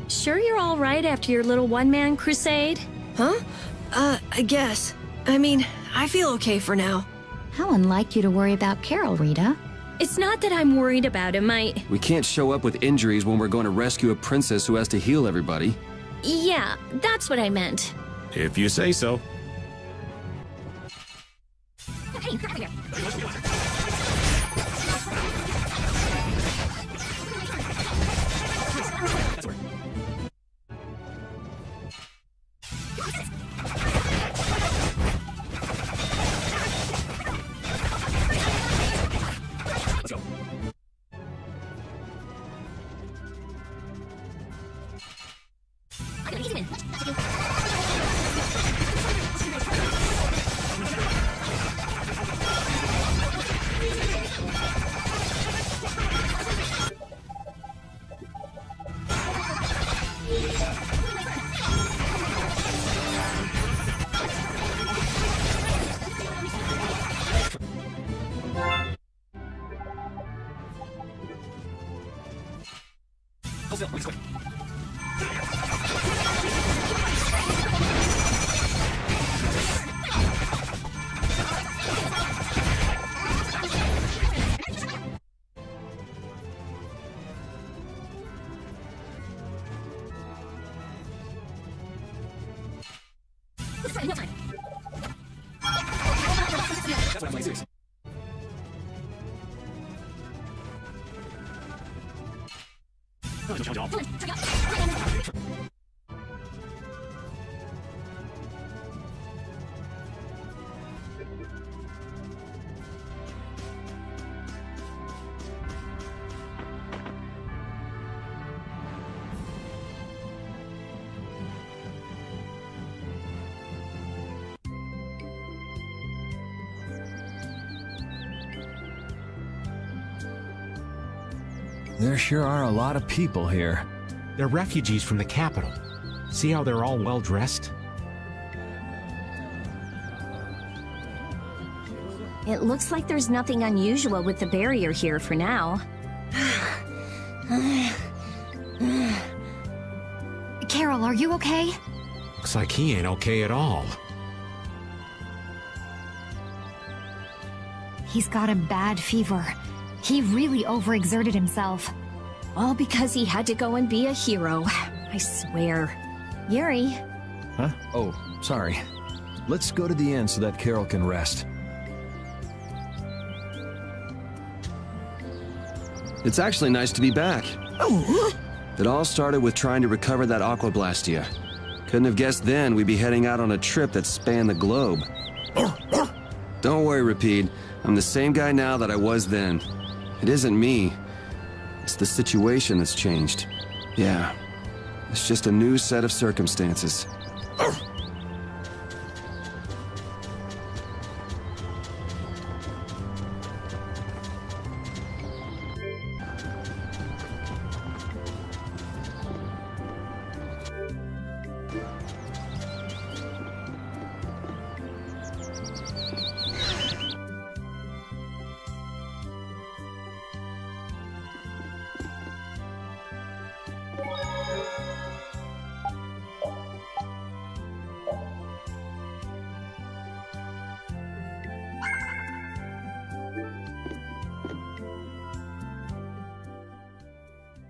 Sure you're all right after your little one-man crusade? Huh? I guess. I mean, I feel okay for now. How unlike you to worry about Carol, Rita. It's not that I'm worried about him, We can't show up with injuries when we're going to rescue a princess who has to heal everybody. Yeah, that's what I meant. If you say so. There sure are a lot of people here. They're refugees from the capital. See how they're all well dressed? It looks like there's nothing unusual with the barrier here for now. Carol, are you okay? Looks like he ain't okay at all. He's got a bad fever. He really overexerted himself. All because he had to go and be a hero. I swear. Yuri. Huh? Oh, sorry. Let's go to the inn so that Carol can rest. It's actually nice to be back. It all started with trying to recover that Aquablastia. Couldn't have guessed then we'd be heading out on a trip that spanned the globe. Don't worry, Rapide. I'm the same guy now that I was then. It isn't me. It's the situation that's changed. Yeah. It's just a new set of circumstances.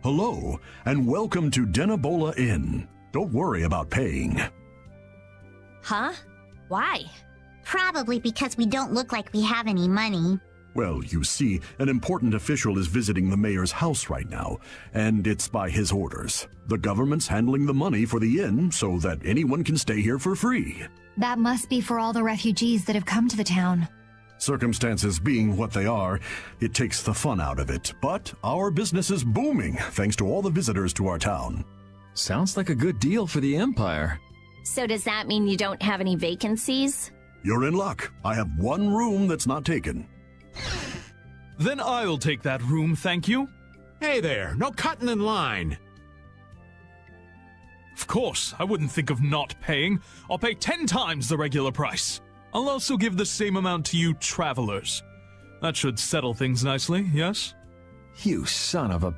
Hello, and welcome to Denabola Inn. Don't worry about paying. Huh? Why? Probably because we don't look like we have any money. Well, you see, an important official is visiting the mayor's house right now, and it's by his orders. The government's handling the money for the inn so that anyone can stay here for free. That must be for all the refugees that have come to the town. Circumstances being what they are, it takes the fun out of it. But our business is booming thanks to all the visitors to our town. Sounds like a good deal for the Empire. So does that mean you don't have any vacancies? You're in luck. I have one room that's not taken. Then I'll take that room, thank you. Hey there, no cutting in line. Of course, I wouldn't think of not paying. I'll pay 10 times the regular price. I'll also give the same amount to you travelers. That should settle things nicely, yes? You son of a...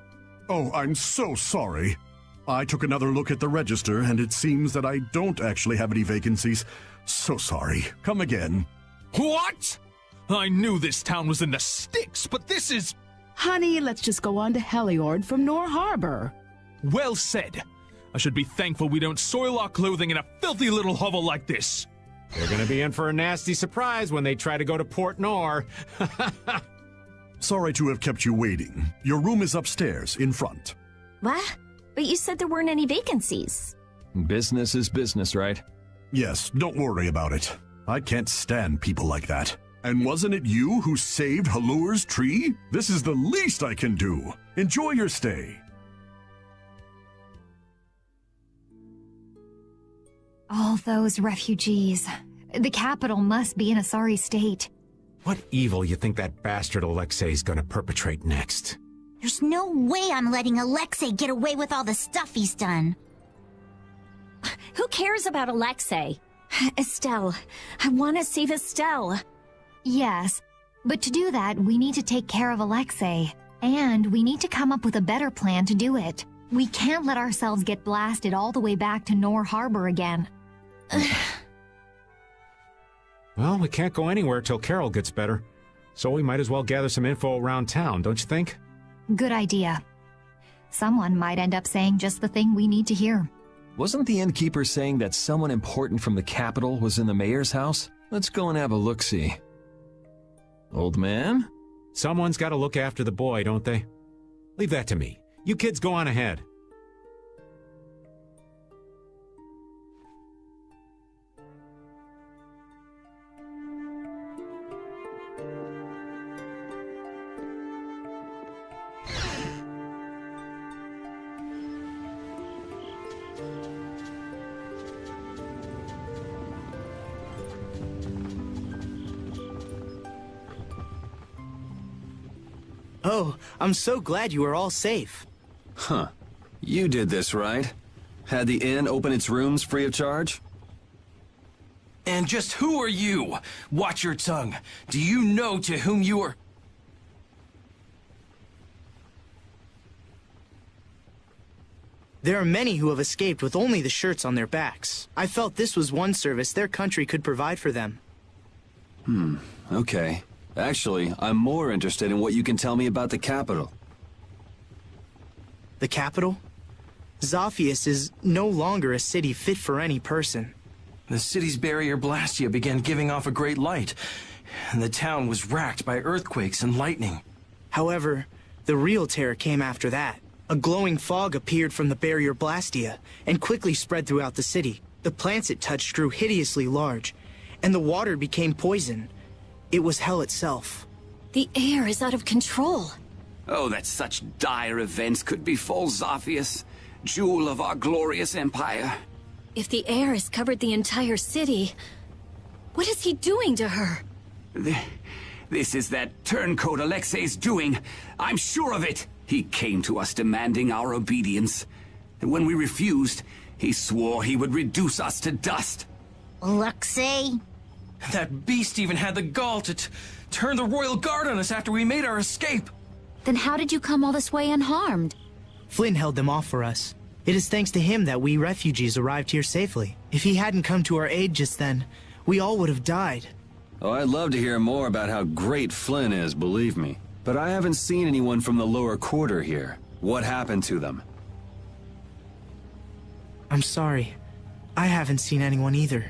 Oh, I'm so sorry. I took another look at the register, and it seems that I don't actually have any vacancies. So sorry. Come again. What? I knew this town was in the sticks, but this is... Honey, let's just go on to Heliord from Nor Harbor. Well said. I should be thankful we don't soil our clothing in a filthy little hovel like this. They're gonna be in for a nasty surprise when they try to go to Port Nor. Sorry to have kept you waiting. Your room is upstairs, in front. What? But you said there weren't any vacancies. Business is business, right? Yes, don't worry about it. I can't stand people like that. And wasn't it you who saved Halur's tree? This is the least I can do. Enjoy your stay. All those refugees. The capital must be in a sorry state. What evil you think that bastard Alexei's gonna perpetrate next? There's no way I'm letting Alexei get away with all the stuff he's done. Who cares about Alexei? Estelle. I want to save Estelle. Yes, but to do that, we need to take care of Alexei. And we need to come up with a better plan to do it. We can't let ourselves get blasted all the way back to Nor Harbor again. Well, we can't go anywhere till Carol gets better. So we might as well gather some info around town, don't you think? Good idea. Someone might end up saying just the thing we need to hear. Wasn't the innkeeper saying that someone important from the capital was in the mayor's house? Let's go and have a look-see. Old man? Someone's got to look after the boy, don't they? Leave that to me. You kids go on ahead. Oh, I'm so glad you are all safe. Huh. You did this, right? Had the inn open its rooms free of charge? And just who are you? Watch your tongue. Do you know to whom you are... There are many who have escaped with only the shirts on their backs. I felt this was one service their country could provide for them. Okay. Actually, I'm more interested in what you can tell me about the capital. The capital? Zophius is no longer a city fit for any person. The city's barrier Blastia began giving off a great light, and the town was racked by earthquakes and lightning. However, the real terror came after that. A glowing fog appeared from the barrier Blastia and quickly spread throughout the city. The plants it touched grew hideously large, and the water became poison. It was hell itself. The air is out of control. Oh, that such dire events could befall Zophius, jewel of our glorious empire. If the air has covered the entire city, what is he doing to her? This is that turncoat Alexei's doing. I'm sure of it. He came to us demanding our obedience. And when we refused, he swore he would reduce us to dust. Alexei? That beast even had the gall to turn the royal guard on us after we made our escape. Then how did you come all this way unharmed? Flynn held them off for us. It is thanks to him that we refugees arrived here safely. If he hadn't come to our aid just then, we all would have died. Oh, I'd love to hear more about how great Flynn is, believe me. But I haven't seen anyone from the lower quarter here. What happened to them? I'm sorry. I haven't seen anyone either.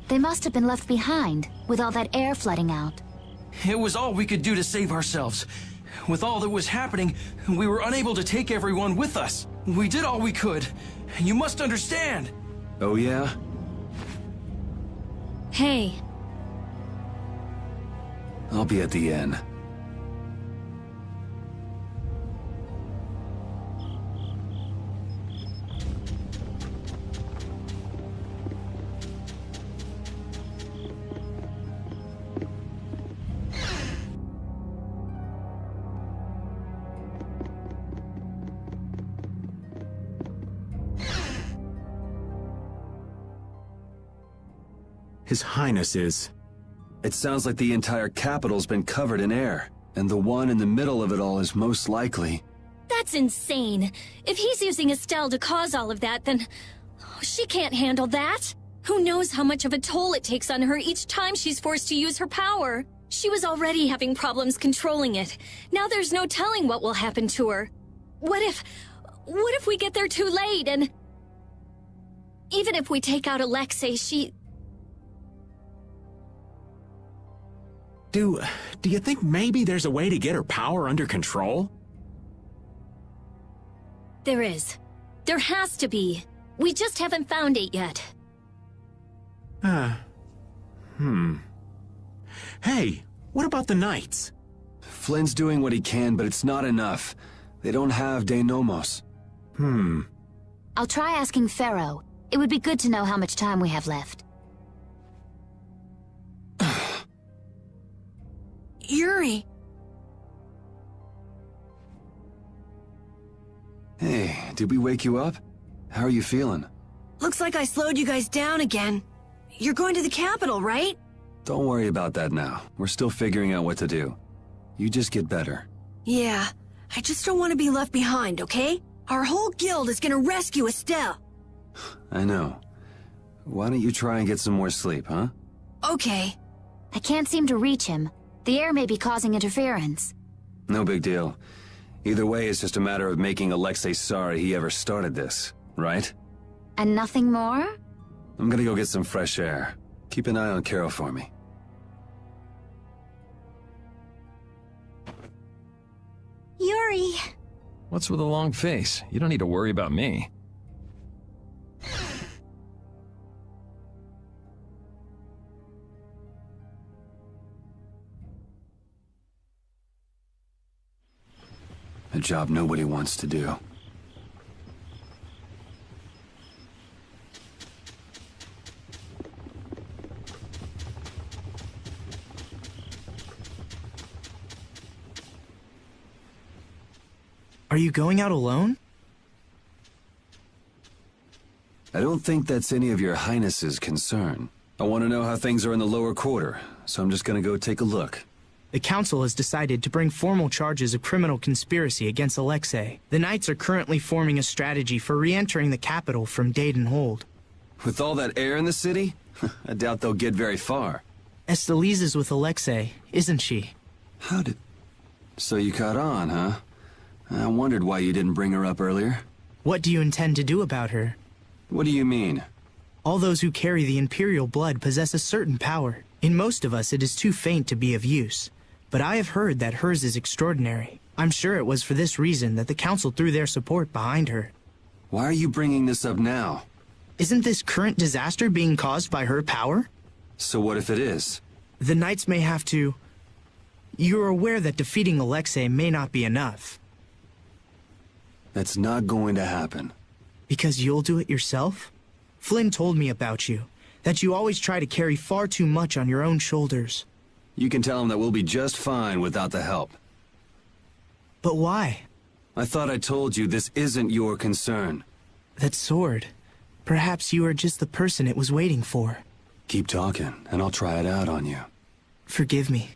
They must have been left behind, with all that air flooding out. It was all we could do to save ourselves. With all that was happening, we were unable to take everyone with us. We did all we could. You must understand. Oh, yeah? Hey. I'll be at the inn. His Highness is... It sounds like the entire capital's been covered in air, and the one in the middle of it all is most likely... That's insane. If he's using Estelle to cause all of that, then... she can't handle that. Who knows how much of a toll it takes on her each time she's forced to use her power. She was already having problems controlling it. Now there's no telling what will happen to her. What if we get there too late and... Even if we take out Alexei, she... Do you think maybe there's a way to get her power under control? There is. There has to be. We just haven't found it yet. Hey, what about the Knights? Flynn's doing what he can, but it's not enough. They don't have De Nomos. I'll try asking Pharaoh. It would be good to know how much time we have left. Yuri! Hey, did we wake you up? How are you feeling? Looks like I slowed you guys down again. You're going to the capital, right? Don't worry about that now. We're still figuring out what to do. You just get better. Yeah, I just don't want to be left behind, okay? Our whole guild is gonna rescue Estelle. I know. Why don't you try and get some more sleep, huh? Okay. I can't seem to reach him. The air may be causing interference. No big deal. Either way, it's just a matter of making Alexei sorry he ever started this, right? And nothing more? I'm gonna go get some fresh air. Keep an eye on Carol for me. Yuri! What's with a long face? You don't need to worry about me. A job nobody wants to do. Are you going out alone? I don't think that's any of your Highness's concern. I want to know how things are in the lower quarter, so I'm just gonna go take a look. The council has decided to bring formal charges of criminal conspiracy against Alexei. The Knights are currently forming a strategy for re-entering the capital from Dayton Hold. With all that air in the city, I doubt they'll get very far. Estelle is with Alexei, isn't she? How did... So you caught on, huh? I wondered why you didn't bring her up earlier. What do you intend to do about her? What do you mean? All those who carry the Imperial blood possess a certain power. In most of us, it is too faint to be of use. But I have heard that hers is extraordinary. I'm sure it was for this reason that the Council threw their support behind her. Why are you bringing this up now? Isn't this current disaster being caused by her power? So what if it is? The Knights may have to... You're aware that defeating Alexei may not be enough. That's not going to happen. Because you'll do it yourself? Flynn told me about you, that you always try to carry far too much on your own shoulders. You can tell him that we'll be just fine without the help. But why? I thought I told you this isn't your concern. That sword. Perhaps you are just the person it was waiting for. Keep talking, and I'll try it out on you. Forgive me.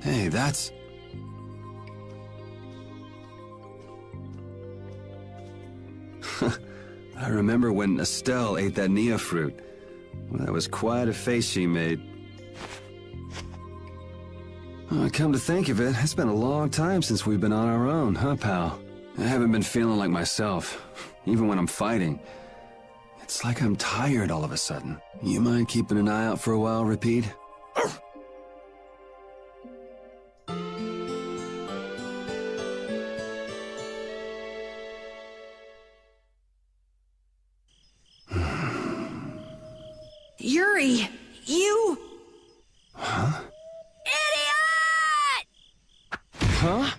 Hey, I remember when Estelle ate that Nia fruit. Well, that was quite a face she made. Come to think of it, it's been a long time since we've been on our own, huh, pal? I haven't been feeling like myself, even when I'm fighting. It's like I'm tired all of a sudden. You mind keeping an eye out for a while, Repeat? Yuri, you... Huh? Idiot! Huh?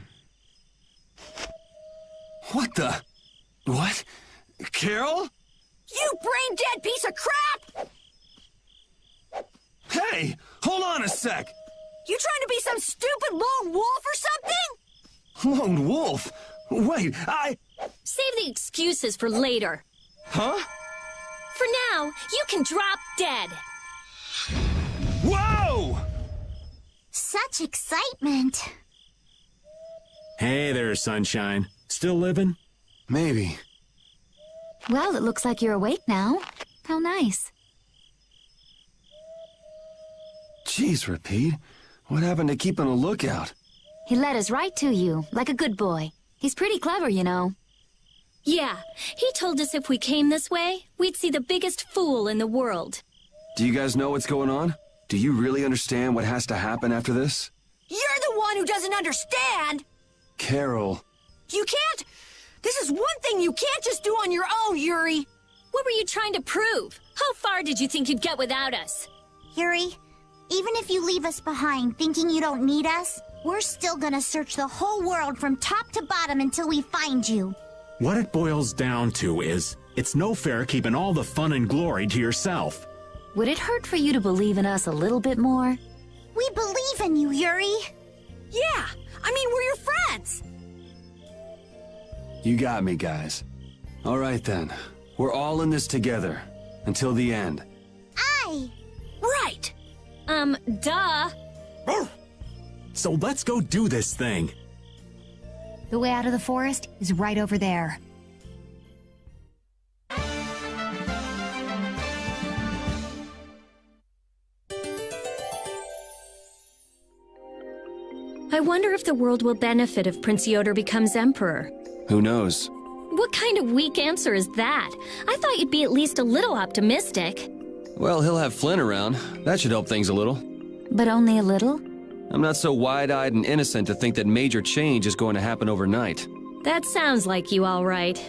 What the? What? Carol? You brain-dead piece of crap! Hey, hold on a sec! You trying to be some stupid lone wolf or something? Lone wolf? Wait, Save the excuses for later. Huh? For now, you can drop dead. Whoa! Such excitement. Hey there, sunshine. Still living? Maybe. Well, it looks like you're awake now. How nice. Jeez, Repeat. What happened to keeping a lookout? He led us right to you, like a good boy. He's pretty clever, you know. Yeah, he told us if we came this way, we'd see the biggest fool in the world. Do you guys know what's going on? Do you really understand what has to happen after this? You're the one who doesn't understand! Carol. You can't... This is one thing you can't just do on your own, Yuri! What were you trying to prove? How far did you think you'd get without us? Yuri, even if you leave us behind thinking you don't need us, we're still gonna search the whole world from top to bottom until we find you. What it boils down to is, it's no fair keeping all the fun and glory to yourself. Would it hurt for you to believe in us a little bit more? We believe in you, Yuri. Yeah, I mean, we're your friends. You got me, guys. All right, then. We're all in this together. Until the end. Aye. Right. Duh. So let's go do this thing. The way out of the forest is right over there. I wonder if the world will benefit if Prince Yoder becomes emperor. Who knows? What kind of weak answer is that? I thought you'd be at least a little optimistic. Well, he'll have Flynn around. That should help things a little. But only a little? I'm not so wide-eyed and innocent to think that major change is going to happen overnight. That sounds like you, all right.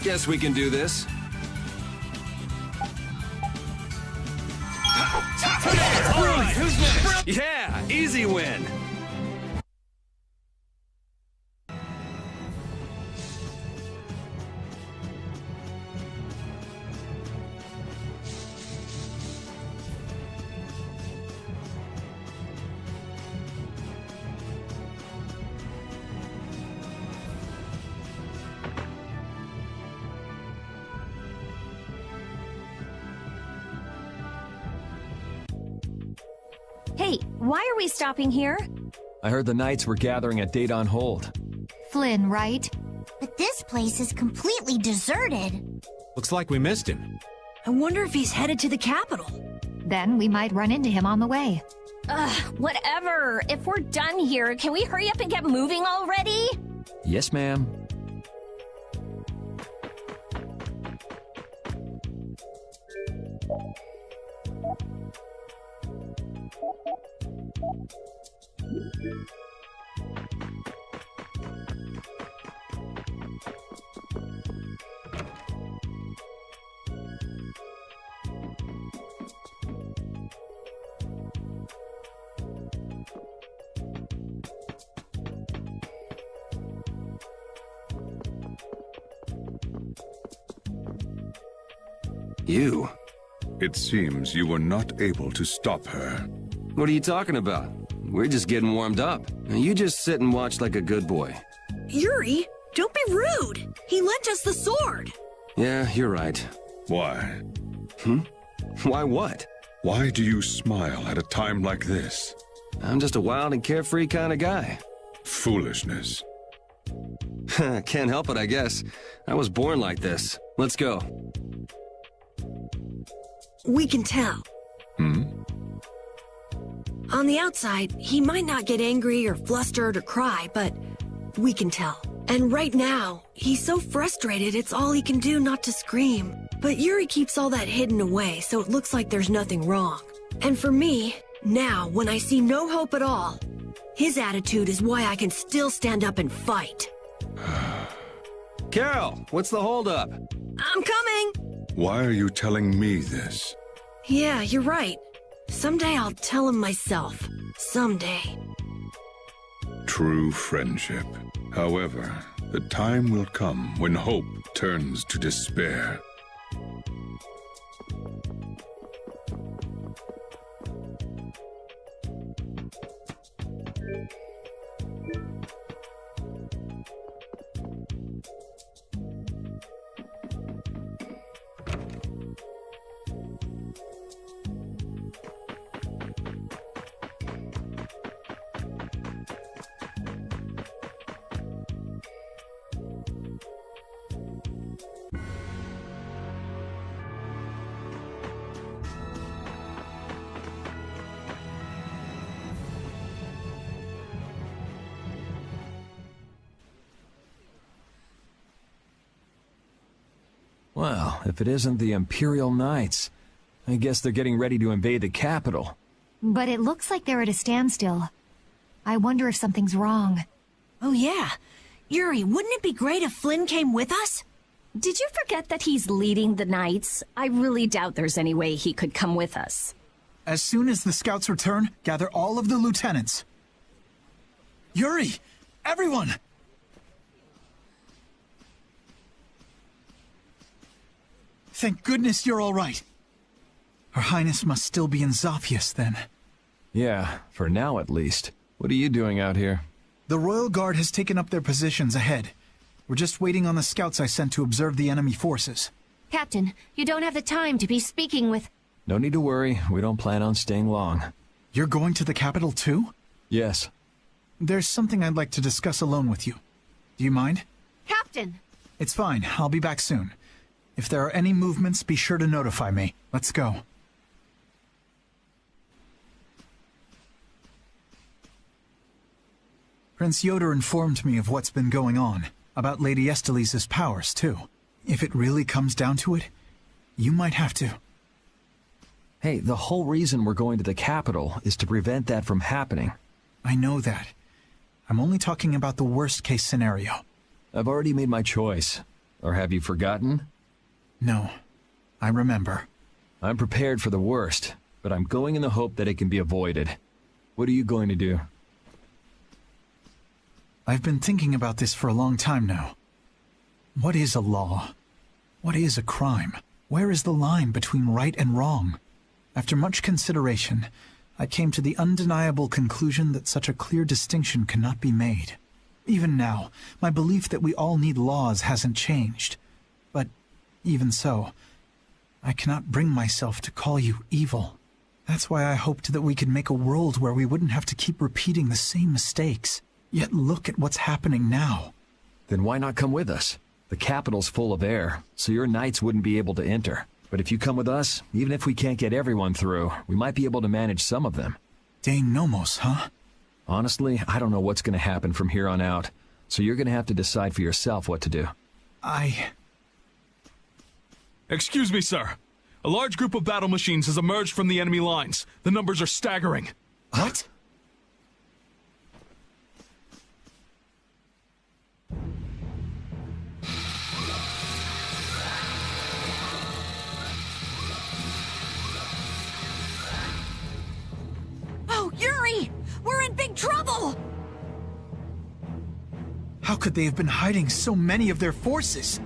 Guess we can do this. All right, who's next? Yeah, easy win. Hey, why are we stopping here? I heard the Knights were gathering at Date on Hold. Flynn, right? But this place is completely deserted. Looks like we missed him. I wonder if he's headed to the capital. Then we might run into him on the way. Whatever. If we're done here, can we hurry up and get moving already? Yes, ma'am. You? It seems you were not able to stop her. What are you talking about? We're just getting warmed up. Now you just sit and watch like a good boy. Yuri, don't be rude. He lent us the sword. Yeah, you're right. Why? Why what? Why do you smile at a time like this? I'm just a wild and carefree kind of guy. Foolishness. Can't help it, I guess. I was born like this. Let's go. We can tell. On the outside, he might not get angry or flustered or cry, but we can tell. And right now, he's so frustrated it's all he can do not to scream. But Yuri keeps all that hidden away, so it looks like there's nothing wrong. And for me, now, when I see no hope at all, his attitude is why I can still stand up and fight. Carol, what's the holdup? I'm coming! Why are you telling me this? Yeah, you're right. Someday I'll tell him myself. Someday. True friendship. However, the time will come when hope turns to despair. Well, if it isn't the Imperial Knights, I guess they're getting ready to invade the capital. But it looks like they're at a standstill. I wonder if something's wrong. Oh yeah. Yuri, wouldn't it be great if Flynn came with us? Did you forget that he's leading the Knights? I really doubt there's any way he could come with us. As soon as the scouts return, gather all of the lieutenants. Yuri! Everyone! Thank goodness you're all right. Her Highness must still be in Zophius, then. Yeah, for now at least. What are you doing out here? The Royal Guard has taken up their positions ahead. We're just waiting on the scouts I sent to observe the enemy forces. Captain, you don't have the time to be speaking with... No need to worry. We don't plan on staying long. You're going to the capital too? Yes. There's something I'd like to discuss alone with you. Do you mind? Captain! It's fine. I'll be back soon. If there are any movements, be sure to notify me. Let's go. Prince Yoder informed me of what's been going on, about Lady Estelle's powers, too. If it really comes down to it, you might have to. Hey, the whole reason we're going to the capital is to prevent that from happening. I know that. I'm only talking about the worst-case scenario. I've already made my choice. Or have you forgotten? No. I remember. I'm prepared for the worst, but I'm going in the hope that it can be avoided. What are you going to do? I've been thinking about this for a long time now. What is a law? What is a crime? Where is the line between right and wrong? After much consideration, I came to the undeniable conclusion that such a clear distinction cannot be made. Even now, my belief that we all need laws hasn't changed. But even so, I cannot bring myself to call you evil. That's why I hoped that we could make a world where we wouldn't have to keep repeating the same mistakes. Yet look at what's happening now. Then why not come with us? The capital's full of air, so your knights wouldn't be able to enter. But if you come with us, even if we can't get everyone through, we might be able to manage some of them. Dane Nomos, huh? Honestly, I don't know what's going to happen from here on out, so you're going to have to decide for yourself what to do. Excuse me, sir. A large group of battle machines has emerged from the enemy lines. The numbers are staggering. What? Oh, Yuri! We're in big trouble! How could they have been hiding so many of their forces?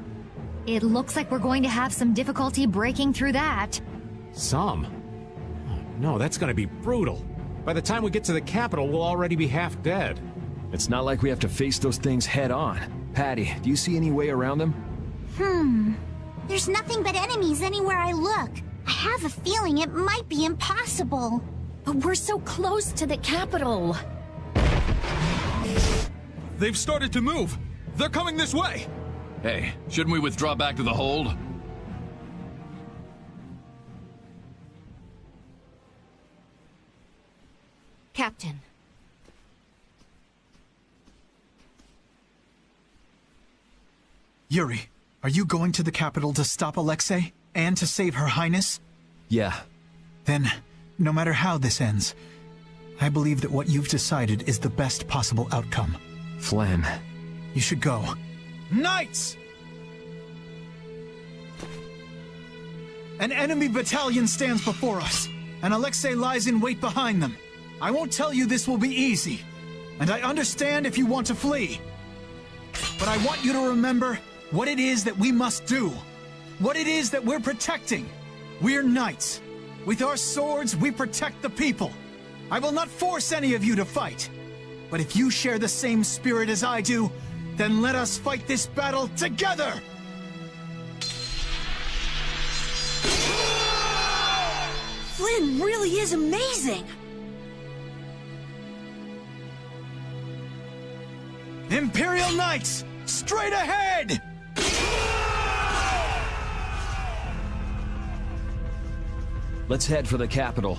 It looks like we're going to have some difficulty breaking through that. Some? Oh, no, that's gonna be brutal. By the time we get to the capital, we'll already be half dead. It's not like we have to face those things head on. Patty, do you see any way around them? There's nothing but enemies anywhere I look. I have a feeling it might be impossible. But we're so close to the capital. They've started to move. They're coming this way. Hey, shouldn't we withdraw back to the hold? Captain. Yuri, are you going to the capital to stop Alexei and to save Her Highness? Yeah. Then, no matter how this ends, I believe that what you've decided is the best possible outcome. Flynn. You should go. Knights! An enemy battalion stands before us, and Alexei lies in wait behind them. I won't tell you this will be easy, and I understand if you want to flee. But I want you to remember what it is that we must do, what it is that we're protecting. We're knights. With our swords, we protect the people. I will not force any of you to fight. But if you share the same spirit as I do, then let us fight this battle together! Flynn really is amazing! Imperial Knights, straight ahead! Let's head for the capital.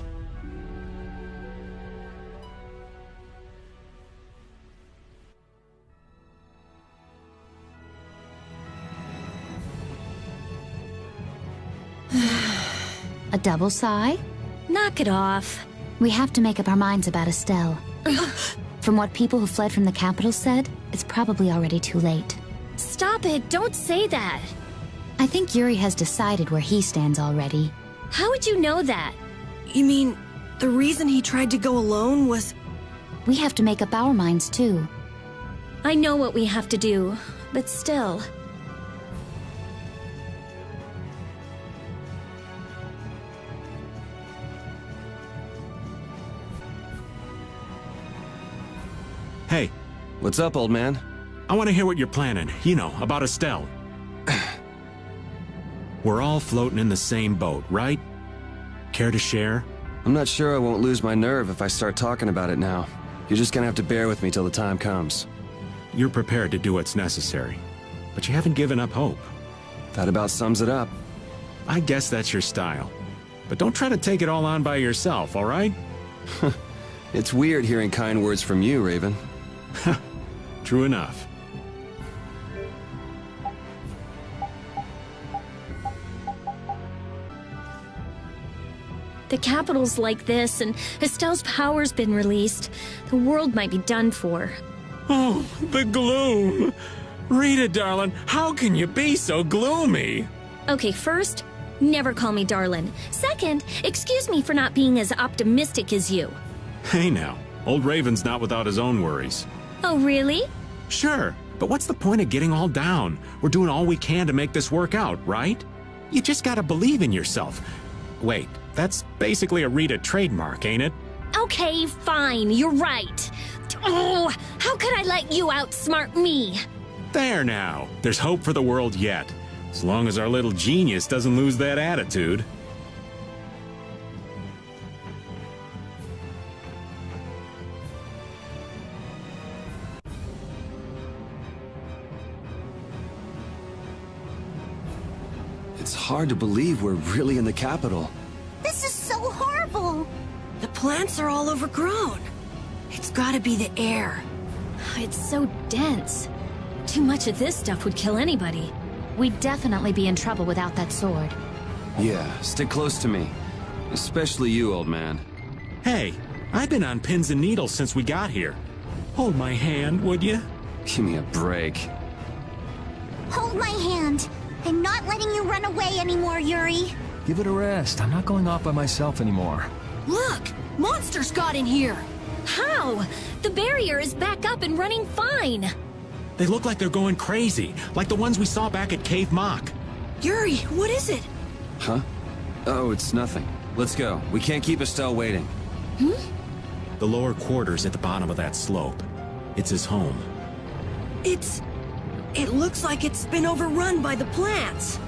A double sigh? Knock it off. We have to make up our minds about Estelle. From what people who fled from the capital said, it's probably already too late. Stop it, don't say that. I think Yuri has decided where he stands already. How would you know that? You mean, the reason he tried to go alone was... We have to make up our minds too. I know what we have to do, but still... Hey. What's up, old man? I want to hear what you're planning. You know, about Estelle. We're all floating in the same boat, right? Care to share? I'm not sure I won't lose my nerve if I start talking about it now. You're just gonna have to bear with me till the time comes. You're prepared to do what's necessary, but you haven't given up hope. That about sums it up. I guess that's your style. But don't try to take it all on by yourself, all right? It's weird hearing kind words from you, Raven. True enough. The capital's like this, and Estelle's power's been released. The world might be done for. Oh, the gloom! Rita, darling, how can you be so gloomy? Okay, first, never call me darling. Second, excuse me for not being as optimistic as you. Hey now, old Raven's not without his own worries. Oh, really? Sure, but what's the point of getting all down? We're doing all we can to make this work out, right? You just gotta believe in yourself. Wait, that's basically a Rita trademark, ain't it? Okay, fine, you're right. Oh, how could I let you outsmart me? There now, there's hope for the world yet. As long as our little genius doesn't lose that attitude. It's hard to believe we're really in the capital. This is so horrible! The plants are all overgrown. It's gotta be the air. It's so dense. Too much of this stuff would kill anybody. We'd definitely be in trouble without that sword. Yeah, stick close to me. Especially you, old man. Hey, I've been on pins and needles since we got here. Hold my hand, would you? Give me a break. Hold my hand. I'm not letting you run away anymore, Yuri. Give it a rest. I'm not going off by myself anymore. Look! Monsters got in here! How? The barrier is back up and running fine. They look like they're going crazy, like the ones we saw back at Cave Mock. Yuri, what is it? Huh? Oh, it's nothing. Let's go. We can't keep Estelle waiting. The lower quarters at the bottom of that slope. It's his home. It looks like it's been overrun by the plants.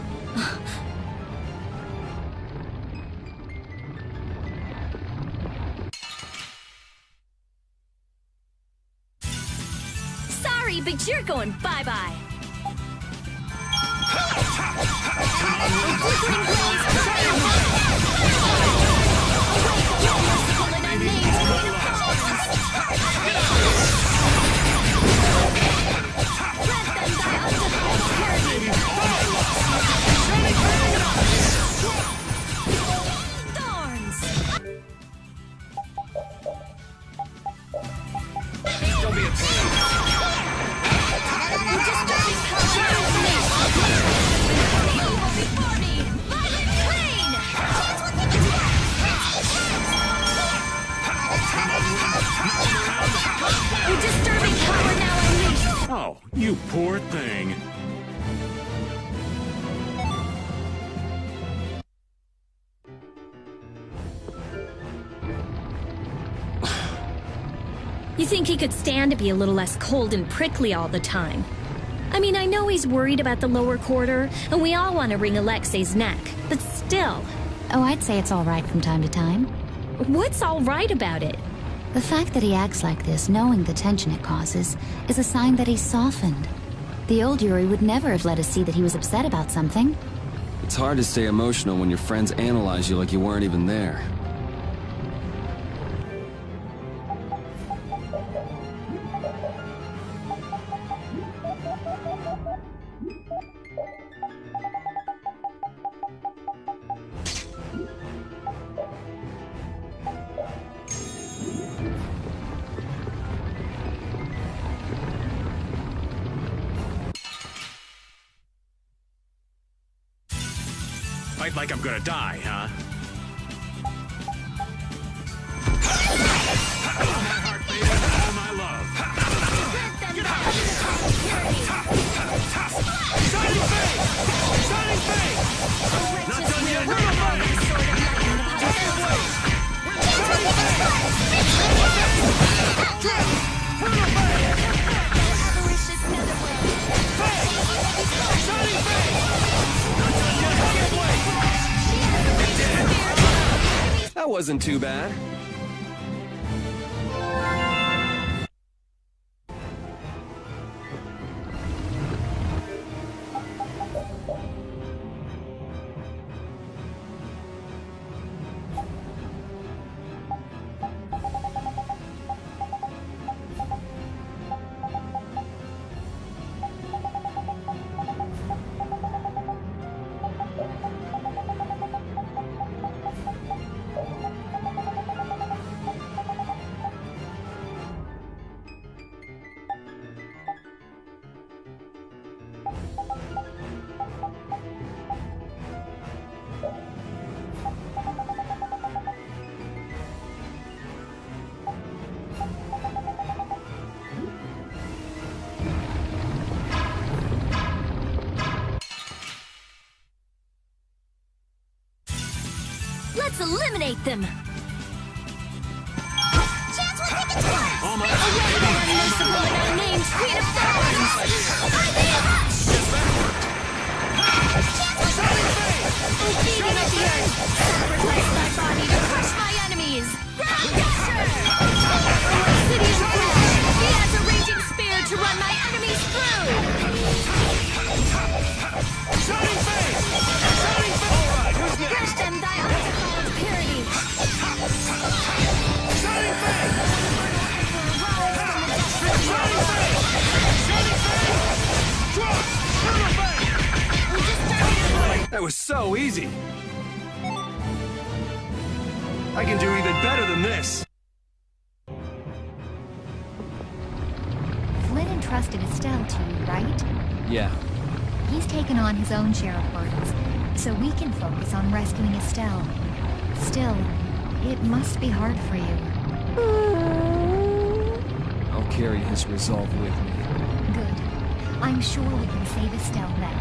Sorry, but you're going bye-bye. Don't be a Oh, you poor thing. You think he could stand to be a little less cold and prickly all the time? I mean, I know he's worried about the lower quarter, and we all want to wring Alexei's neck, but still. Oh, I'd say it's all right from time to time. What's all right about it? The fact that he acts like this, knowing the tension it causes, is a sign that he's softened. The old Yuri would never have let us see that he was upset about something. It's hard to stay emotional when your friends analyze you like you weren't even there. Fight like I'm gonna die, huh? My heart beating, all my love. Shining face! Shining face! Not done yet! Shining That wasn't too bad. Let's eliminate them! Chance will take it to us! All my Unmerciful and unnamed Queen of Thorns! Obedient of the earth! Sacrifice my body to crush my enemies! Obsidian flesh! He has a raging spear to run my enemies through! Shining face! Shining face! Alright, who's next? Grant them thy undefiled purity! Shining face! Shining face! Shining face! Drop! Shining face! That was so easy. I can do even better than this. Flynn entrusted Estelle to you, right? Yeah. He's taken on his own share of burdens, so we can focus on rescuing Estelle. Still, it must be hard for you. I'll carry his resolve with me. Good. I'm sure we can save Estelle then.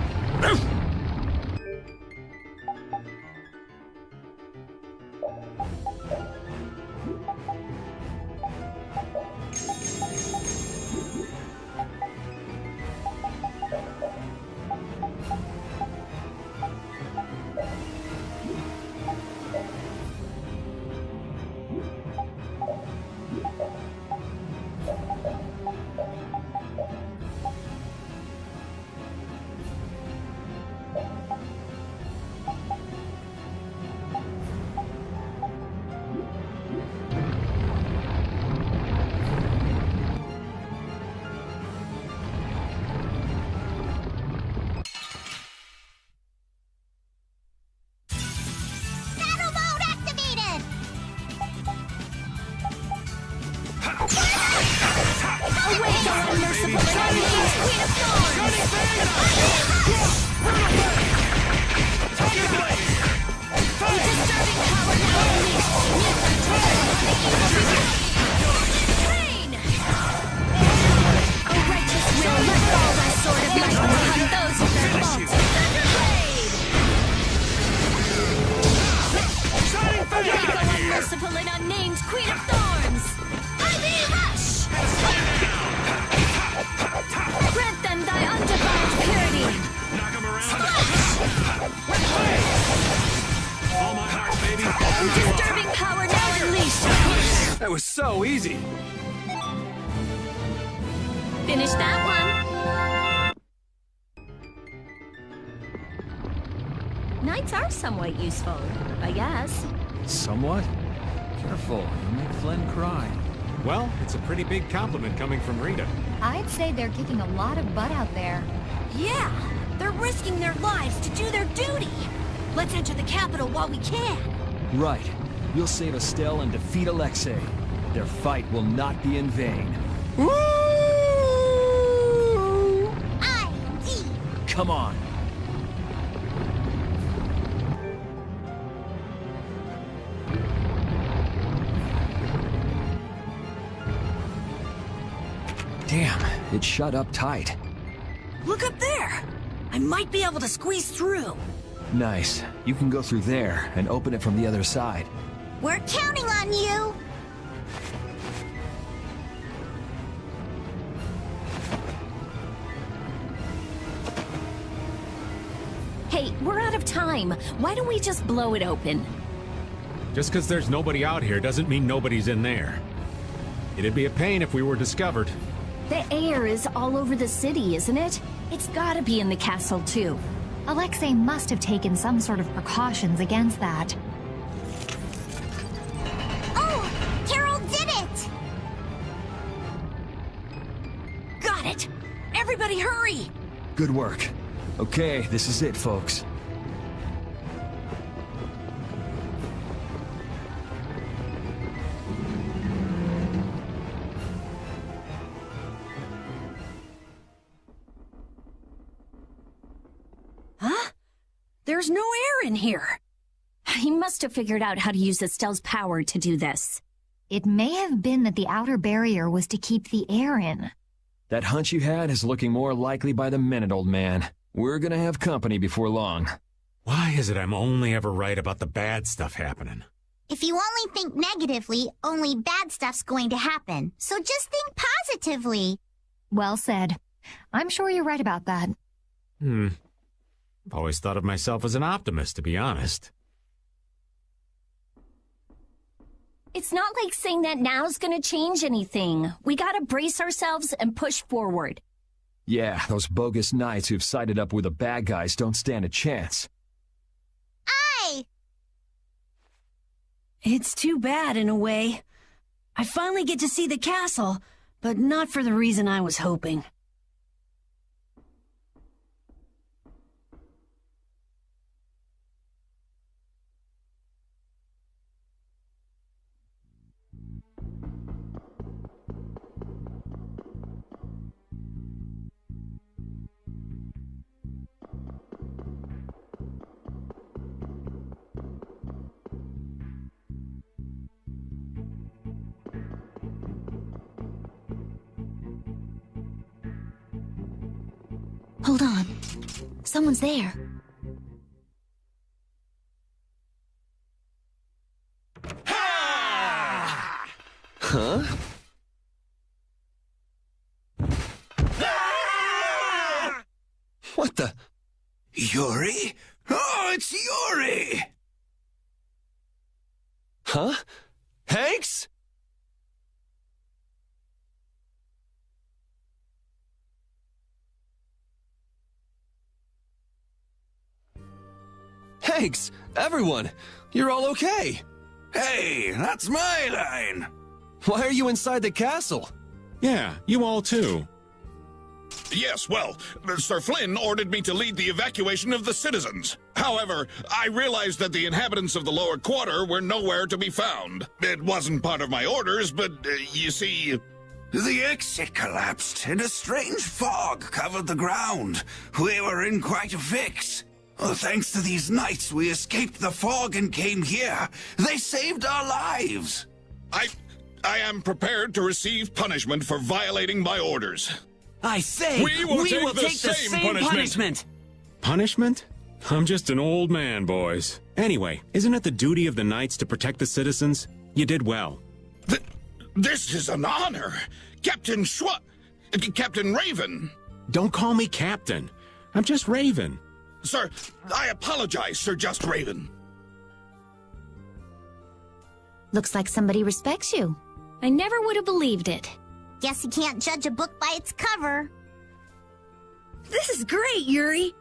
Battle mode activated! Await the unmerciful and unleashed Queen of Thorns! A disturbing power now unleashed! Mute the terror on the evil Pain! A righteous will let fall thy sword of light upon those who their faults. Blade! Await the unmerciful and unnamed Queen of Thorns! Ivy Rush! Grant them thy undefiled purity! Knock him around. Splash! All my heart, baby. Disturbing power now unleashed! That was so easy. Finish that one! Knights are somewhat useful, I guess. Somewhat? Careful, you'll make Flynn cry. Well, it's a pretty big compliment coming from Rita. I'd say they're kicking a lot of butt out there. Yeah, they're risking their lives to do their duty. Let's enter the capital while we can. Right. We'll save Estelle and defeat Alexei. Their fight will not be in vain. Come on. Damn, it shut up tight. Look up there. I might be able to squeeze through. Nice. You can go through there and open it from the other side. We're counting on you! Hey, we're out of time. Why don't we just blow it open? Just because there's nobody out here doesn't mean nobody's in there. It'd be a pain if we were discovered. The air is all over the city, isn't it? It's gotta be in the castle, too. Alexei must have taken some sort of precautions against that. Oh! Carol did it! Got it! Everybody hurry! Good work. Okay, this is it, folks. Huh? There's no air in here. He must have figured out how to use Estelle's power to do this. It may have been that the outer barrier was to keep the air in. That hunch you had is looking more likely by the minute, old man. We're gonna have company before long. Why is it I'm only ever right about the bad stuff happening? If you only think negatively, only bad stuff's going to happen. So just think positively. Well said. I'm sure you're right about that. I've always thought of myself as an optimist, to be honest. It's not like saying that now's gonna change anything. We gotta brace ourselves and push forward. Yeah, those bogus knights who've sided up with the bad guys don't stand a chance. Aye! It's too bad in a way. I finally get to see the castle, but not for the reason I was hoping. Hold on. Someone's there. Huh? What the? Yuri? Oh, it's Yuri! Huh? Hanks? Hanks! Everyone! You're all okay! Hey, that's my line! Why are you inside the castle? Yeah, you all too. Yes, well, Sir Flynn ordered me to lead the evacuation of the citizens. However, I realized that the inhabitants of the lower quarter were nowhere to be found. It wasn't part of my orders, but, you see... The exit collapsed, and a strange fog covered the ground. We were in quite a fix. Well, thanks to these knights, we escaped the fog and came here. They saved our lives. I am prepared to receive punishment for violating my orders. I say, we will take the same punishment. Punishment? I'm just an old man, boys. Anyway, isn't it the duty of the knights to protect the citizens? You did well. This is an honor. Captain Captain Raven. Don't call me Captain. I'm just Raven. Sir, I apologize, Sir Just Raven. Looks like somebody respects you. I never would have believed it. Guess you can't judge a book by its cover. This is great, Yuri.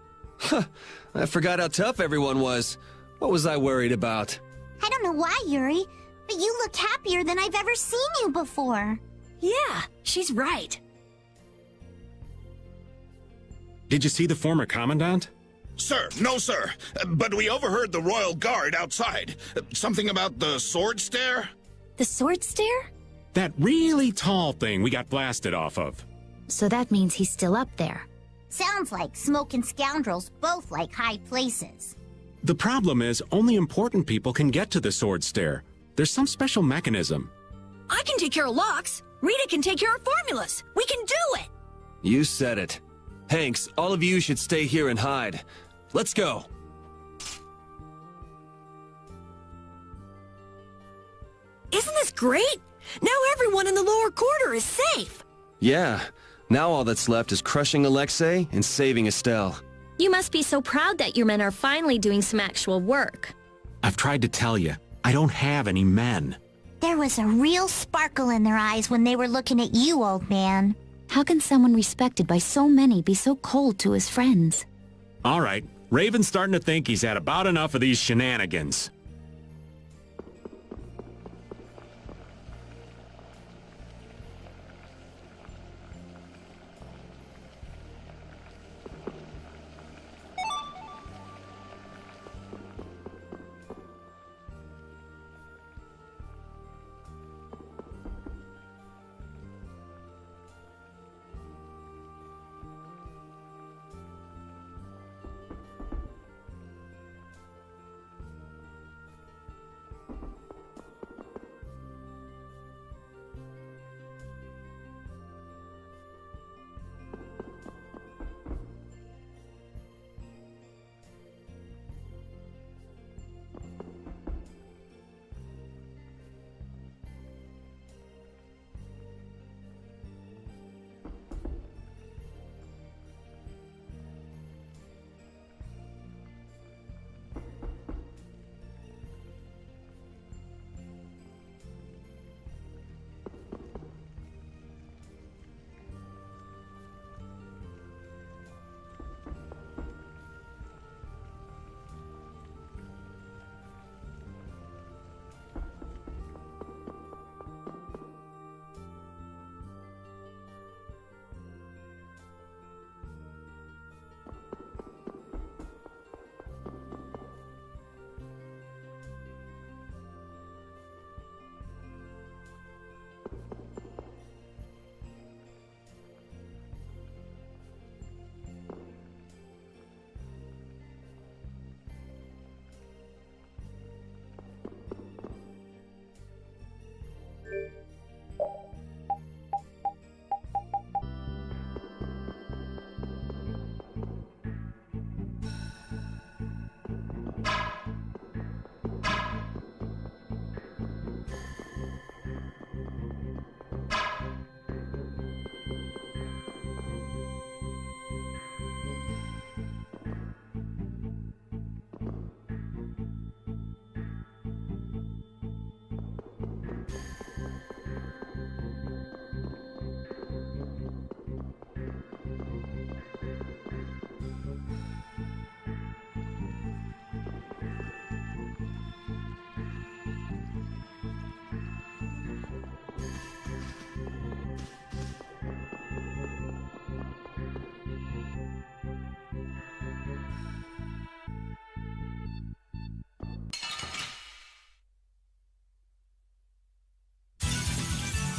I forgot how tough everyone was. What was I worried about? I don't know why, Yuri, but you look happier than I've ever seen you before. Yeah, she's right. Did you see the former commandant? Sir, no sir, but we overheard the royal guard outside. Something about the sword stair? The sword stair? That really tall thing we got blasted off of. So that means he's still up there. Sounds like smoke and scoundrels both like high places. The problem is, only important people can get to the sword stair. There's some special mechanism. I can take care of locks. Rita can take care of formulas. We can do it. You said it. Hanks, all of you should stay here and hide. Let's go. Isn't this great? Now everyone in the lower quarter is safe. Yeah. Now all that's left is crushing Alexei and saving Estelle. You must be so proud that your men are finally doing some actual work. I've tried to tell you, I don't have any men. There was a real sparkle in their eyes when they were looking at you, old man. How can someone respected by so many be so cold to his friends? All right, Raven's starting to think he's had about enough of these shenanigans.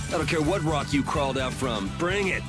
I don't care what rock you crawled out from. Bring it!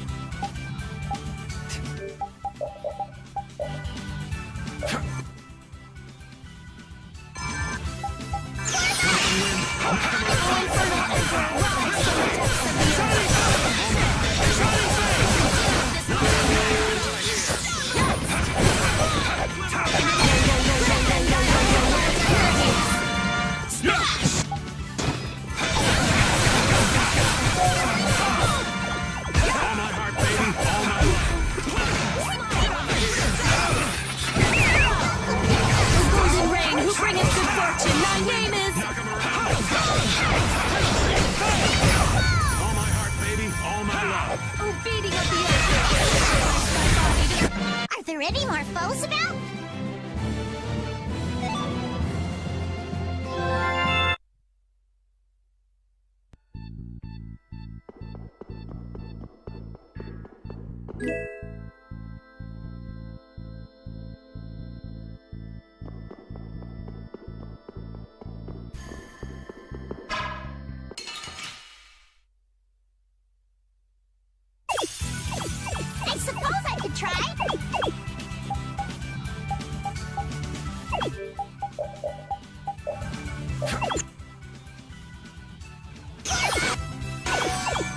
Are there any more foes about? I suppose I could try.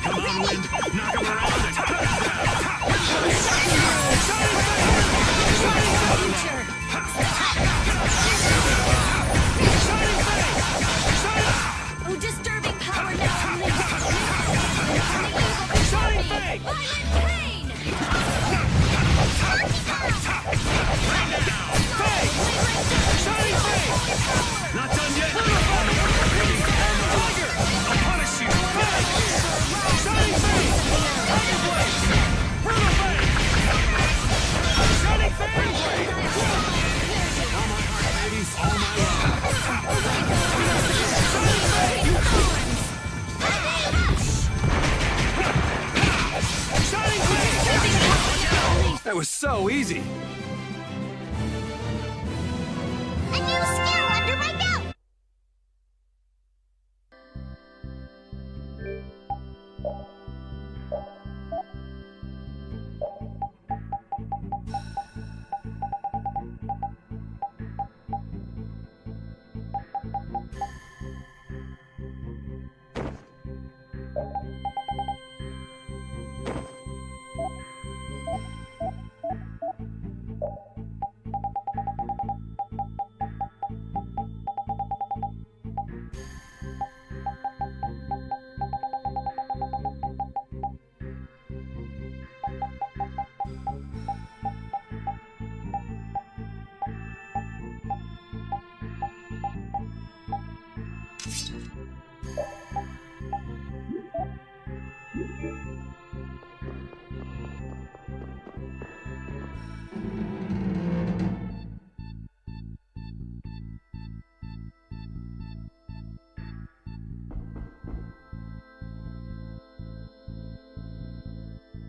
Come on, Wind. Knock him around and Oh, disturbing power now unleashed. Violent pain! not done yet. Tiger! I'll punish you. Shining Face! Tiger Blade! Brutal Blade! Shining Face! All my heart, baby. All my love. Shining Face! Shining Face! That was so easy! A new skill under my belt!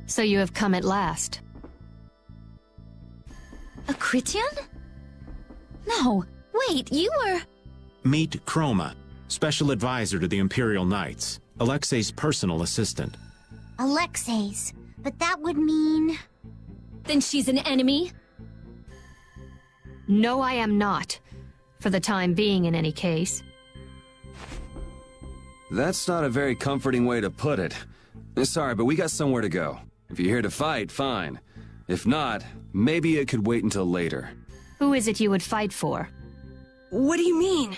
So you have come at last. A Critian? No, wait, you were... Meet Chroma, special advisor to the Imperial Knights, Alexei's personal assistant. Alexei's. But that would mean... Then she's an enemy? No, I am not. For the time being, in any case. That's not a very comforting way to put it. Sorry, but we got somewhere to go. If you're here to fight, fine. If not, maybe it could wait until later. Who is it you would fight for? What do you mean?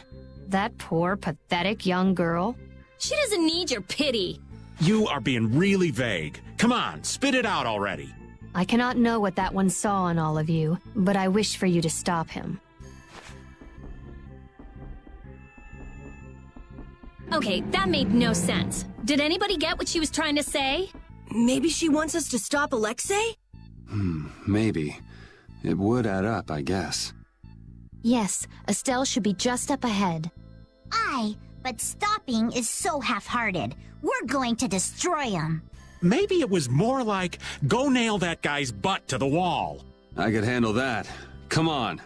That poor, pathetic young girl? She doesn't need your pity. You are being really vague. Come on, spit it out already. I cannot know what that one saw in all of you, but I wish for you to stop him. Okay, that made no sense. Did anybody get what she was trying to say? Maybe she wants us to stop Alexei? Maybe. It would add up, I guess. Yes, Estelle should be just up ahead. Aye, but stopping is so half-hearted. We're going to destroy him. Maybe it was more like, go nail that guy's butt to the wall. I could handle that. Come on.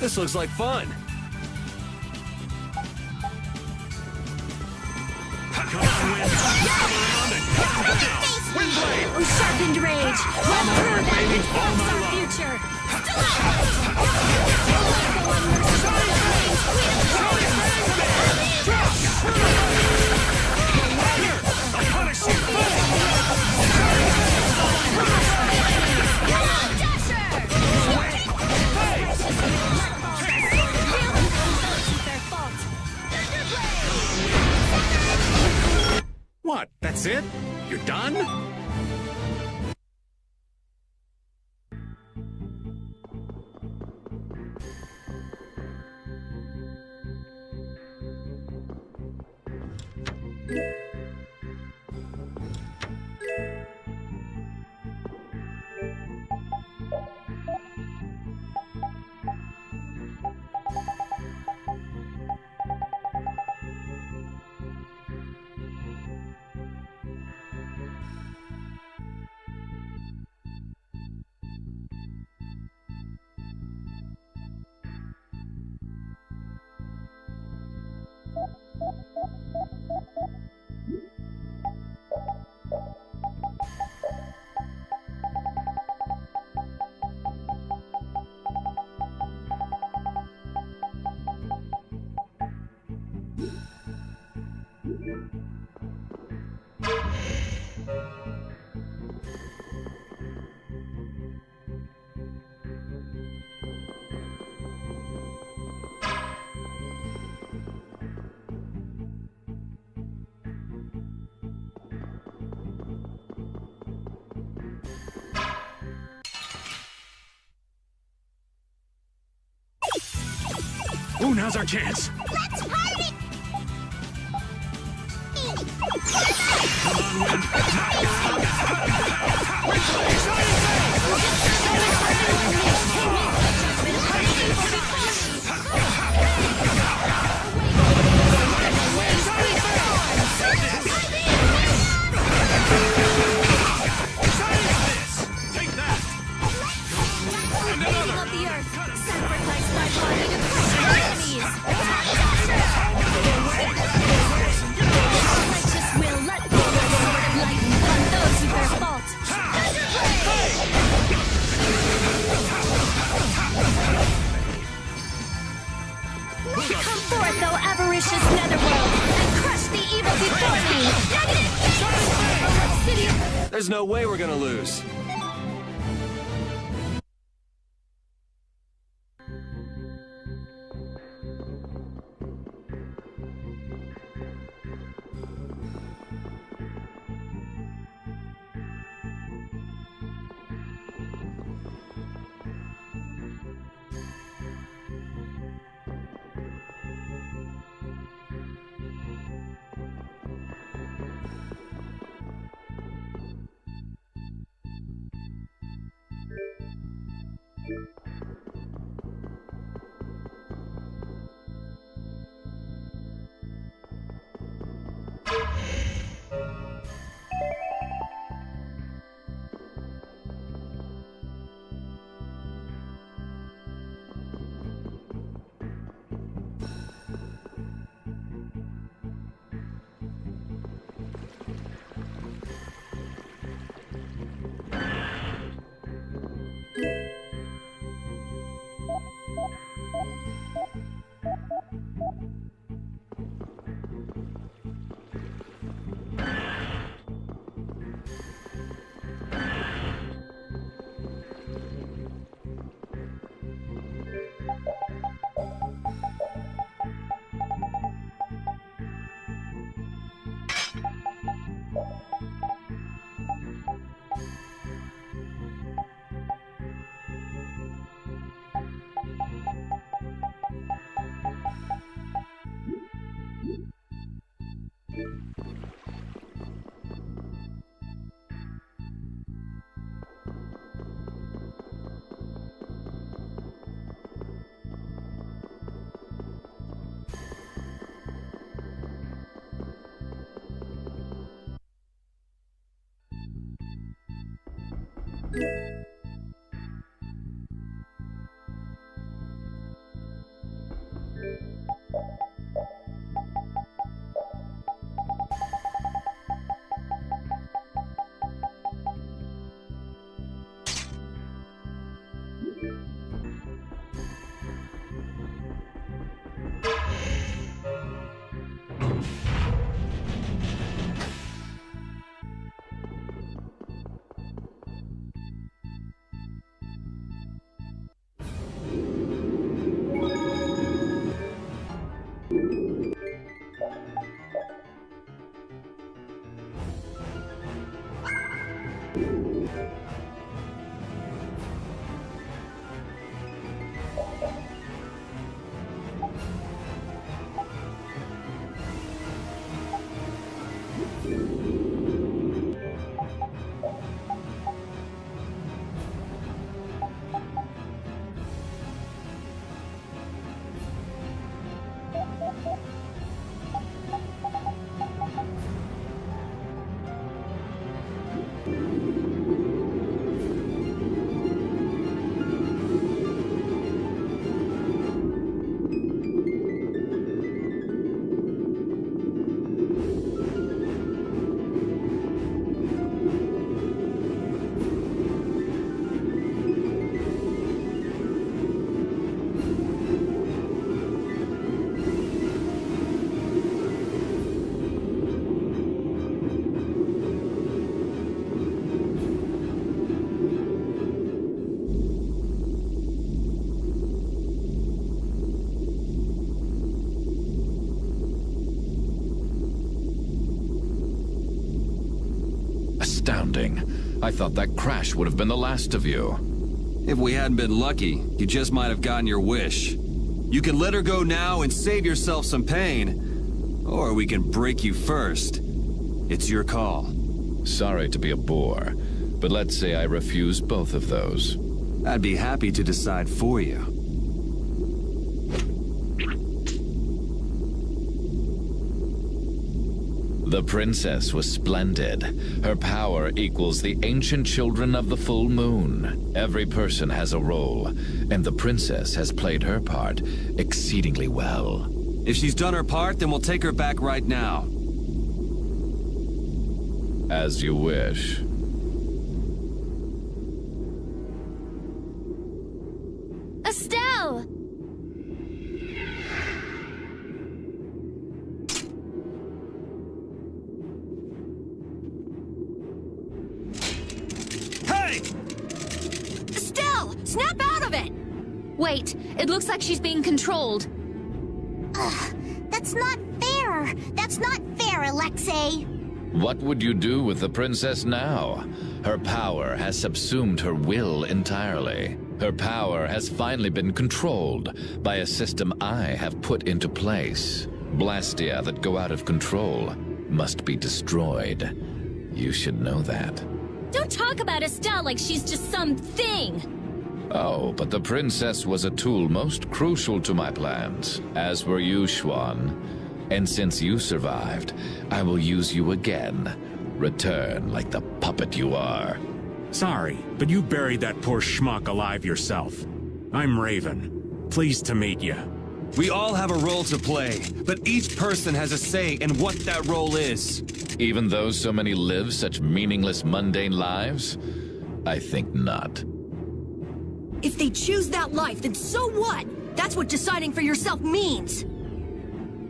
This looks like fun. Sharpened rage. Let's prove that that's our future. I'll punish you. What? That's it? You're done? Oh, now's our chance. Let's party! Take that! And another! Of the earth, sacrifice my body to crush my enemies! Righteous will let fall the sword of lightning on those who bear fault! Come forth, O avaricious netherworld, and crush the evil before me! Negative! City! There's no way we're gonna lose. Astounding. I thought that crash would have been the last of you. If we hadn't been lucky, you just might have gotten your wish. You can let her go now and save yourself some pain, or we can break you first. It's your call. Sorry to be a bore, but let's say I refuse both of those. I'd be happy to decide for you. The princess was splendid. Her power equals the ancient children of the full moon. Every person has a role, and the princess has played her part exceedingly well. If she's done her part, then we'll take her back right now. As you wish. Estelle! Hey! Estelle! Snap out of it! Wait, it looks like she's being controlled. Ugh, that's not fair! That's not fair, Alexei! What would you do with the princess now? Her power has subsumed her will entirely. Her power has finally been controlled by a system I have put into place. Blastia that go out of control must be destroyed. You should know that. Don't talk about Estelle like she's just some thing! Oh, but the princess was a tool most crucial to my plans, as were you, Schwan. And since you survived, I will use you again. Return like the puppet you are. Sorry, but you buried that poor schmuck alive yourself. I'm Raven. Pleased to meet you. We all have a role to play, but each person has a say in what that role is. Even though so many live such meaningless, mundane lives? I think not. If they choose that life, then so what? That's what deciding for yourself means.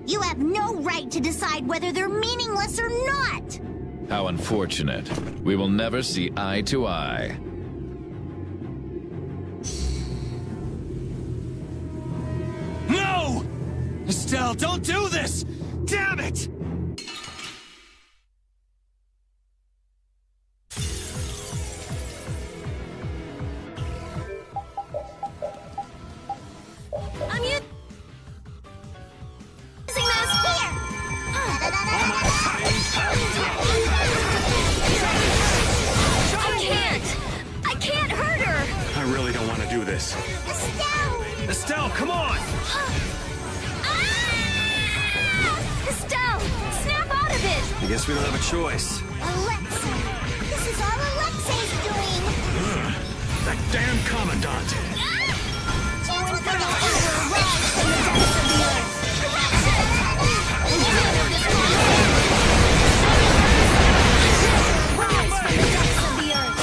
You have no right to decide whether they're meaningless or not! How unfortunate. We will never see eye to eye. No! Estelle, don't do this! Damn it! I'm using this! Here! I can't hurt her! I really don't want to do this. Estelle! Estelle, come on! Estelle! Snap out of it! I guess we don't have a choice. Alexei! This is all Alexei's doing! That damn commandant! Chance was like a power rise from the depths of the earth! Rise from the depths of the earth!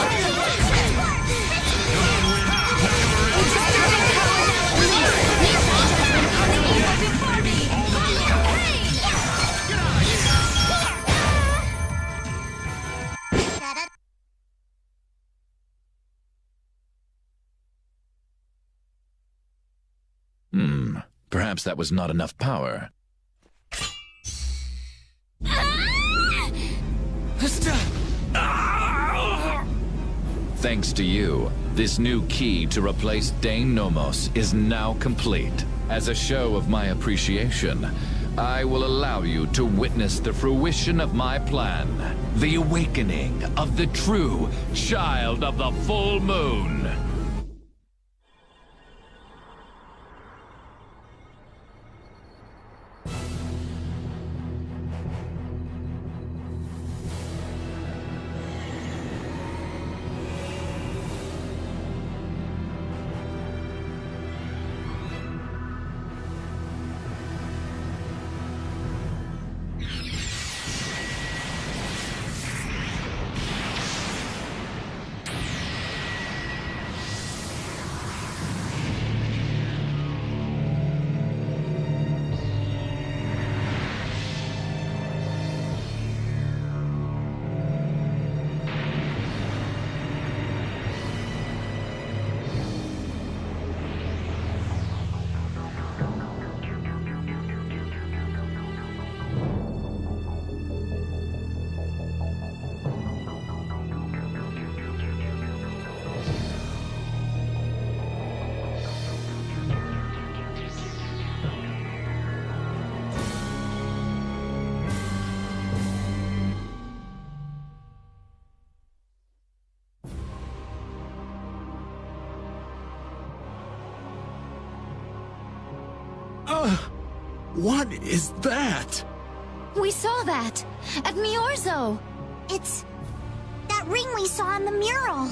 Perhaps that was not enough power. Thanks to you, this new key to replace Dane Nomos is now complete. As a show of my appreciation, I will allow you to witness the fruition of my plan. The awakening of the true child of the full moon. What is that? We saw that! At Miorzo! It's that ring we saw on the mural.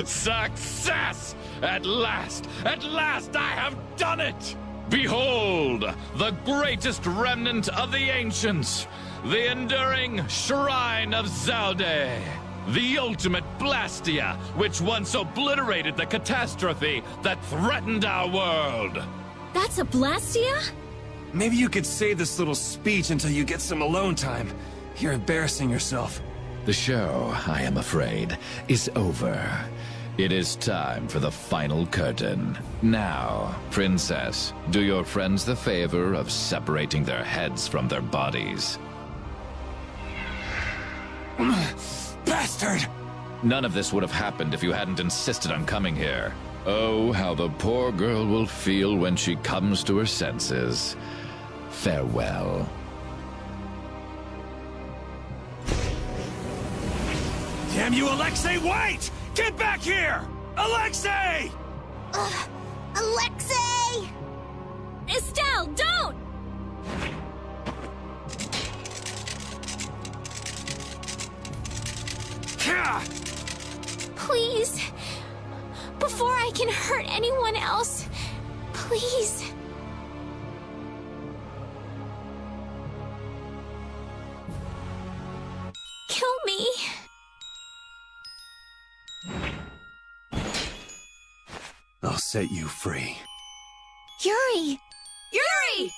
Success! At last I have done it! Behold, the greatest remnant of the ancients, the enduring Shrine of Zalde, the ultimate Blastia, which once obliterated the catastrophe that threatened our world. That's a Blastia? Maybe you could save this little speech until you get some alone time. You're embarrassing yourself. The show, I am afraid, is over. It is time for the final curtain. Now, Princess, do your friends the favor of separating their heads from their bodies. Bastard! None of this would have happened if you hadn't insisted on coming here. Oh, how the poor girl will feel when she comes to her senses. Farewell. Damn you, Alexei, wait! Get back here! Alexei! Alexei! Estelle, don't! Please. Before I can hurt anyone else, please. Kill me. I'll set you free. Yuri! Yuri!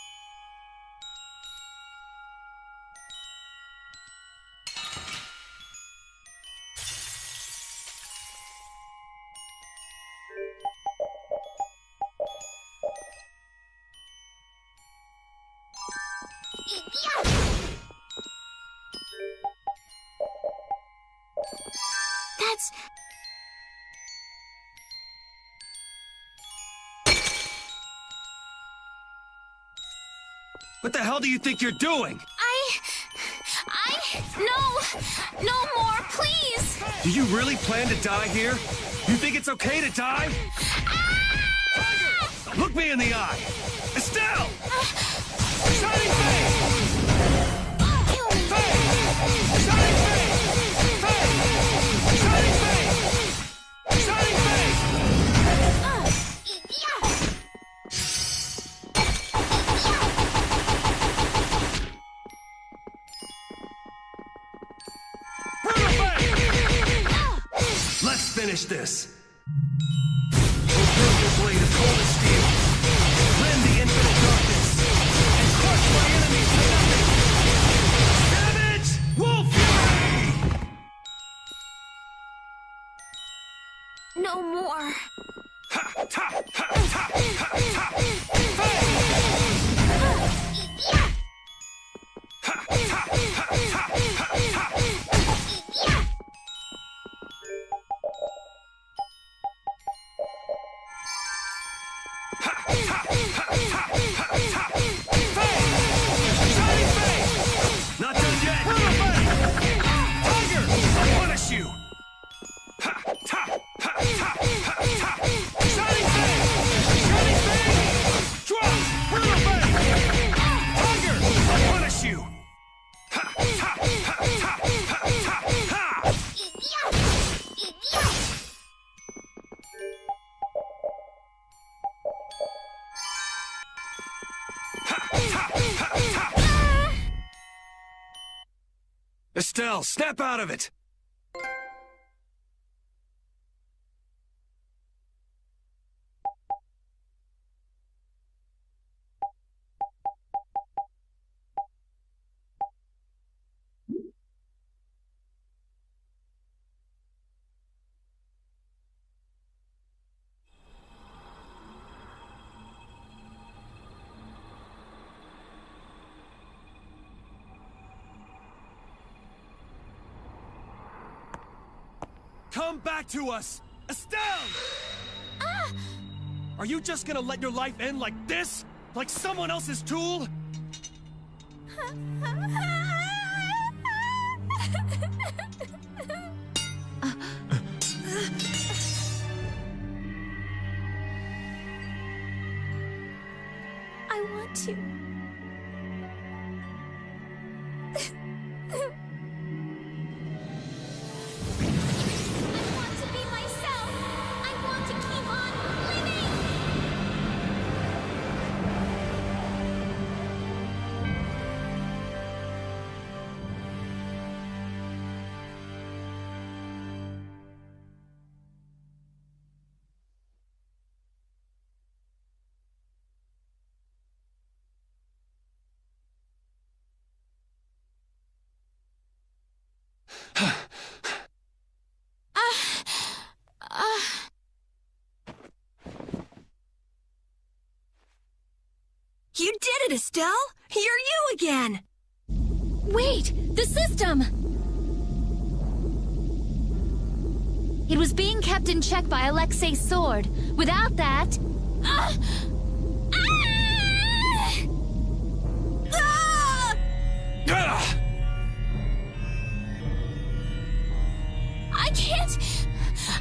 That's... What the hell do you think you're doing? No more, please! Do you really plan to die here? You think it's okay to die? Ah! Look me in the eye! Estelle! Shining face! Face! Shining face! Face! Shining face! Shining face! Let's finish this. Fulfill your blade of cold steel. Rend the infinite darkness. And crush my enemies to nothing. Savage Wolf Fury! No more. Ha! Ta! Ha! Ta! Ha! Ta! Face! Ha! Ta! Ha! Ta! Ha! Ta! Not done yet! Tiger! I'll punish you! Ha! Ta! Ha! Ta! Ha! Ta! Shining Fang! Shining Fang! Drop! Tiger! I'll punish you! Ha! Ta! Ha! Ta! Ha! Ta! Ha! Estelle, snap out of it! Come back to us! Estelle! Are you just gonna let your life end like this? Like someone else's tool? want to. You did it, Estelle! You're you again! Wait! The system! It was being kept in check by Alexei's sword. Without that...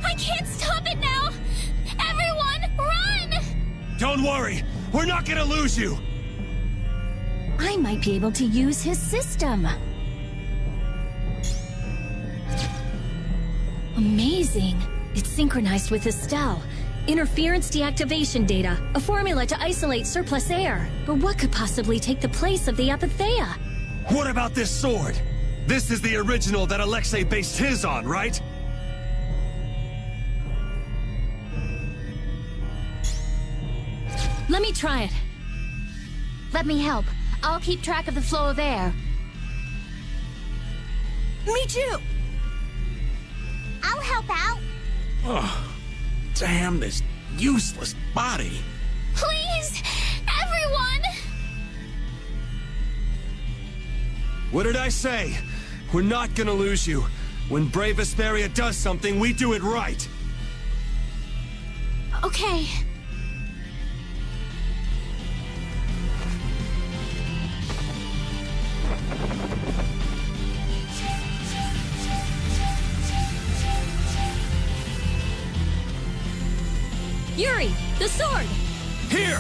I can't stop it now! Everyone, run! Don't worry! We're not gonna lose you! I might be able to use his system. Amazing. It's synchronized with Estelle. Interference deactivation data. A formula to isolate surplus air. But what could possibly take the place of the apatheia? What about this sword? This is the original that Alexei based his on, right? Let me try it. Let me help. I'll keep track of the flow of air. Me too! I'll help out. Oh, damn this useless body. Please! Everyone! What did I say? We're not gonna lose you. When Brave Vesperia does something, we do it right. Okay. Yuri, the sword! Here!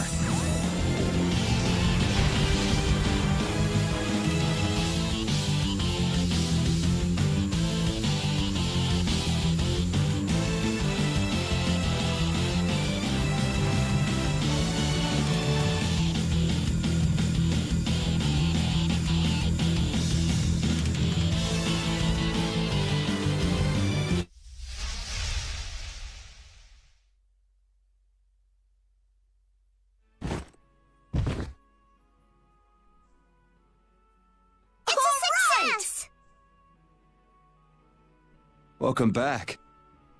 Welcome back.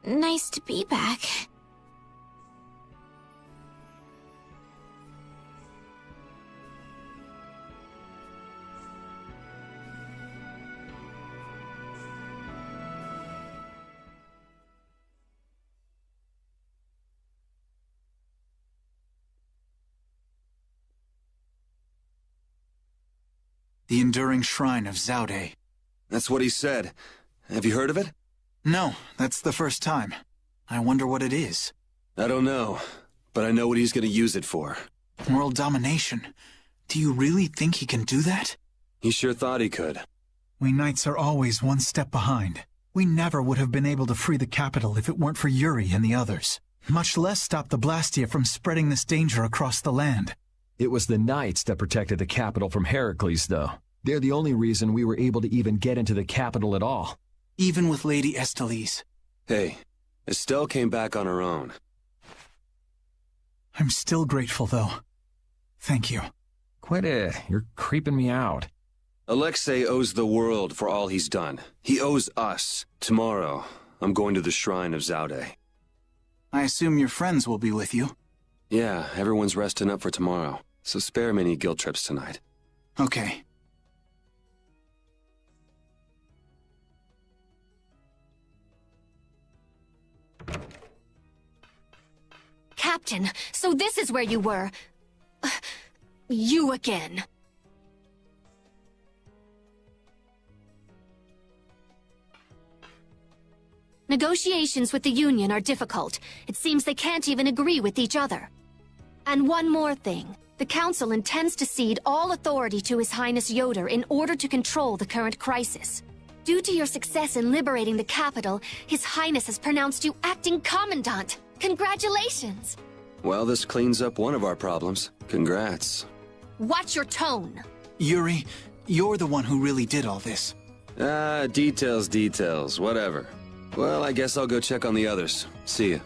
Nice to be back. The Enduring Shrine of TOVDE. That's what he said. Have you heard of it? No, that's the first time. I wonder what it is. I don't know, but I know what he's gonna use it for. World domination. Do you really think he can do that? He sure thought he could. We Knights are always one step behind. We never would have been able to free the capital if it weren't for Yuri and the others. Much less stop the Blastia from spreading this danger across the land. It was the Knights that protected the capital from Heracles, though. They're the only reason we were able to even get into the capital at all. Even with Lady Estelle. Hey, Estelle came back on her own. I'm still grateful, though. Thank you. You're creeping me out. Alexei owes the world for all he's done. He owes us. Tomorrow, I'm going to the Shrine of TOVDE. I assume your friends will be with you? Yeah, everyone's resting up for tomorrow, so spare me any guilt trips tonight. Okay. Captain, so this is where you were. You again. Negotiations with the Union are difficult. It seems they can't even agree with each other. And one more thing. The Council intends to cede all authority to His Highness Yoder in order to control the current crisis. Due to your success in liberating the capital, His Highness has pronounced you acting commandant. Congratulations! Well, this cleans up one of our problems. Congrats. Watch your tone! Yuri, you're the one who really did all this. Details, whatever. Well, I guess I'll go check on the others. See ya.